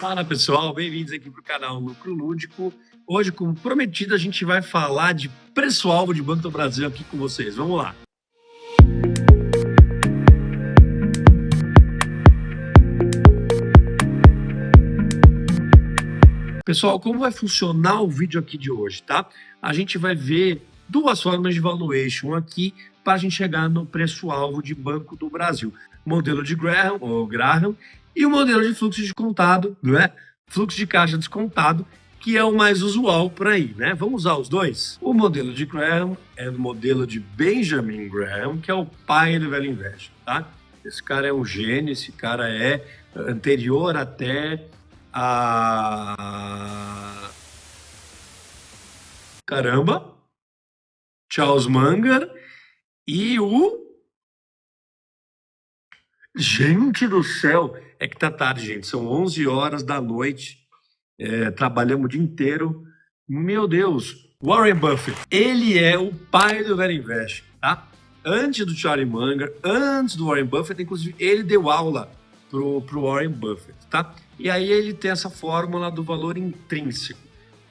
Fala pessoal, bem-vindos aqui para o canal Lucro Lúdico. Hoje, como prometido, a gente vai falar de preço-alvo de Banco do Brasil aqui com vocês. Vamos lá. Pessoal, como vai funcionar o vídeo aqui de hoje, tá? A gente vai ver duas formas de valuation aqui para a gente chegar no preço-alvo de Banco do Brasil. Modelo de Graham, ou Graham, e o modelo de fluxo de contado, né? Fluxo de caixa descontado, que é o mais usual por aí, né? Vamos usar os dois? O modelo de Graham é o modelo de Benjamin Graham, que é o pai do Velho Invest, tá? Esse cara é um gênio, esse cara é anterior até a... Caramba! Charles Munger e o... Gente do céu! É que tá tarde, gente. São 11 horas da noite. Trabalhamos o dia inteiro. Meu Deus! Warren Buffett. Ele é o pai do Velho Invest, tá? Antes do Charlie Munger, antes do Warren Buffett, inclusive, ele deu aula pro Warren Buffett, tá? E aí ele tem essa fórmula do valor intrínseco.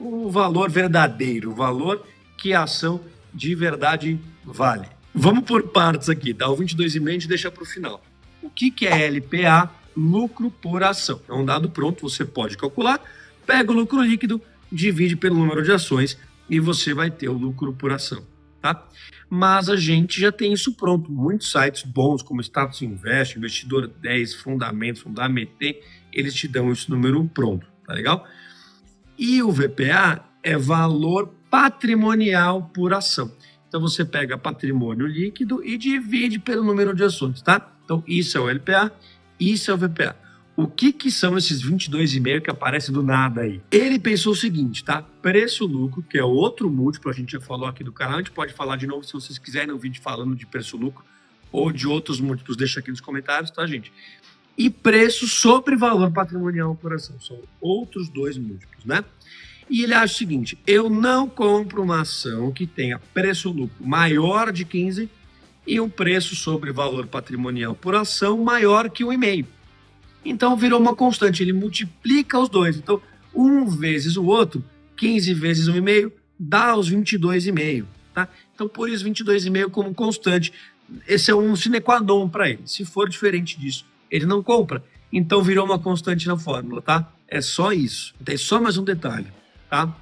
O valor verdadeiro, o valor que a ação de verdade vale. Vamos por partes aqui, tá? O 22,5 a gente deixa para o final. O que é LPA? Lucro por ação. É um dado pronto, você pode calcular, pega o lucro líquido, divide pelo número de ações e você vai ter o lucro por ação, tá? Mas a gente já tem isso pronto. Muitos sites bons, como Status Invest, Investidor 10, Fundamentos, Fundamentem, eles te dão esse número pronto, tá legal? E o VPA é valor patrimonial por ação. Então você pega patrimônio líquido e divide pelo número de ações, tá? Então isso é o LPA, isso é o VPA. O que são esses 22,5 que aparecem do nada aí? Ele pensou o seguinte, tá? Preço-lucro, que é outro múltiplo, a gente já falou aqui do canal, a gente pode falar de novo se vocês quiserem um vídeo falando de preço-lucro ou de outros múltiplos, deixa aqui nos comentários, tá, gente? E preço sobre valor patrimonial por ação, são outros dois múltiplos, né? E ele acha o seguinte, eu não compro uma ação que tenha preço-lucro maior de 15 e um preço sobre valor patrimonial por ação maior que 1,5. Então virou uma constante, ele multiplica os dois. Então, 1 vezes o outro, 15 vezes 1,5, dá os 22,5, tá? Então, por isso 22,5 como constante. Esse é um sine qua non para ele. Se for diferente disso, ele não compra. Então, virou uma constante na fórmula, tá? É só isso. Tem só mais um detalhe, tá?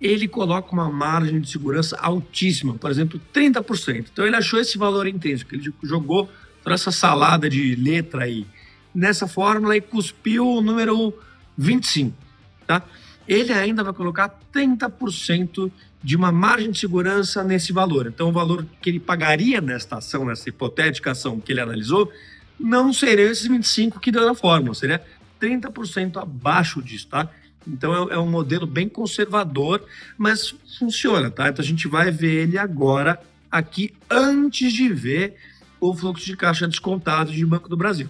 Ele coloca uma margem de segurança altíssima, por exemplo, 30%. Então, ele achou esse valor intrínseco, ele jogou toda essa salada de letra aí nessa fórmula e cuspiu o número 25, tá? Ele ainda vai colocar 30% de uma margem de segurança nesse valor. Então, o valor que ele pagaria nesta ação, nessa hipotética ação que ele analisou, não seria esses 25 que deu na fórmula, seria 30% abaixo disso, tá? Então, é um modelo bem conservador, mas funciona, tá? Então, a gente vai ver ele agora aqui antes de ver o fluxo de caixa descontado de Banco do Brasil.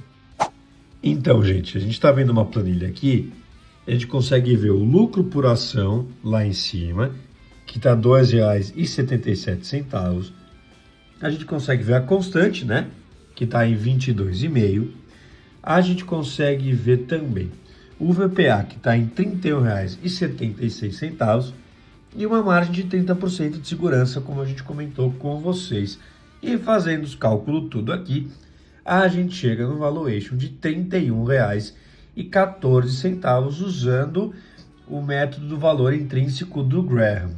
Então, gente, a gente está vendo uma planilha aqui, a gente consegue ver o lucro por ação lá em cima, que está R$ 2,77. A gente consegue ver a constante, né, que está em 22,5. A gente consegue ver também o VPA, que está em R$ 31,76, e uma margem de 30% de segurança, como a gente comentou com vocês. E fazendo os cálculos tudo aqui, a gente chega no valuation de R$ 31,14 usando o método do valor intrínseco do Graham.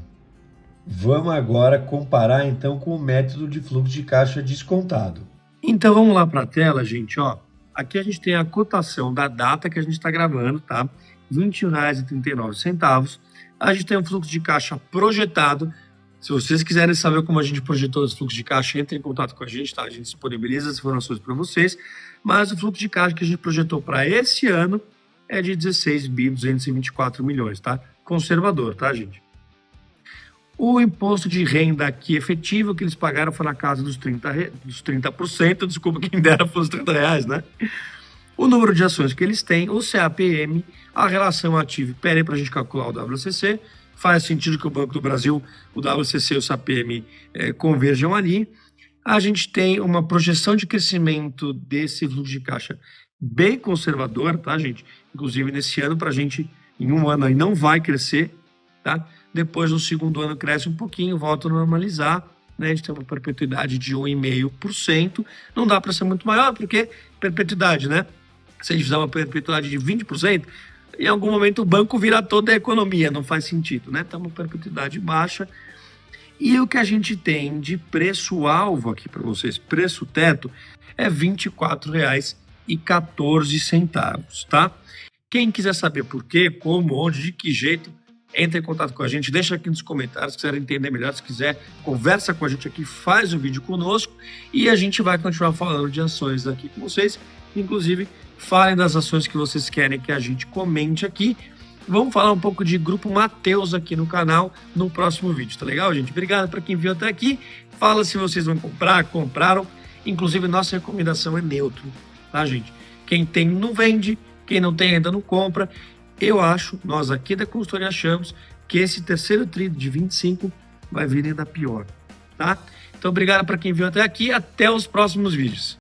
Vamos agora comparar então com o método de fluxo de caixa descontado. Então vamos lá para a tela, gente, ó. Aqui a gente tem a cotação da data que a gente está gravando, tá? R$ 21,39. A gente tem um fluxo de caixa projetado. Se vocês quiserem saber como a gente projetou esse fluxo de caixa, entrem em contato com a gente, tá? A gente disponibiliza as informações para vocês. Mas o fluxo de caixa que a gente projetou para esse ano é de 16.224 milhões, tá? Conservador, tá, gente? O imposto de renda aqui efetivo que eles pagaram foi na casa dos 30%, desculpa, quem dera fosse R$30, né? O número de ações que eles têm, o CAPM, a relação ativo e PL para a gente calcular o WCC. Faz sentido que o Banco do Brasil, o WCC e o CAPM converjam ali. A gente tem uma projeção de crescimento desse fluxo de caixa bem conservador, tá, gente? Inclusive, nesse ano, para a gente, em um ano aí, não vai crescer, tá? Depois, no segundo ano, cresce um pouquinho, volta a normalizar, né? A gente tem uma perpetuidade de 1,5%. Não dá para ser muito maior, porque perpetuidade, né? Se a gente fizer uma perpetuidade de 20%, em algum momento o banco vira toda a economia, não faz sentido, né? Então, uma perpetuidade baixa. E o que a gente tem de preço-alvo aqui para vocês, preço teto, é R$ 24,14, tá? Quem quiser saber por quê, como, onde, de que jeito, entra em contato com a gente, deixa aqui nos comentários, se quiser entender melhor, se quiser, conversa com a gente aqui, faz um vídeo conosco e a gente vai continuar falando de ações aqui com vocês. Inclusive, falem das ações que vocês querem que a gente comente aqui. Vamos falar um pouco de Grupo Mateus aqui no canal no próximo vídeo, tá legal, gente? Obrigado para quem viu até aqui. Fala se vocês vão comprar, compraram. Inclusive, nossa recomendação é neutro, tá, gente? Quem tem não vende, quem não tem ainda não compra. Eu acho, nós aqui da consultoria achamos que esse terceiro TRI de 25 vai vir ainda pior, tá? Então, obrigado para quem viu até aqui. Até os próximos vídeos.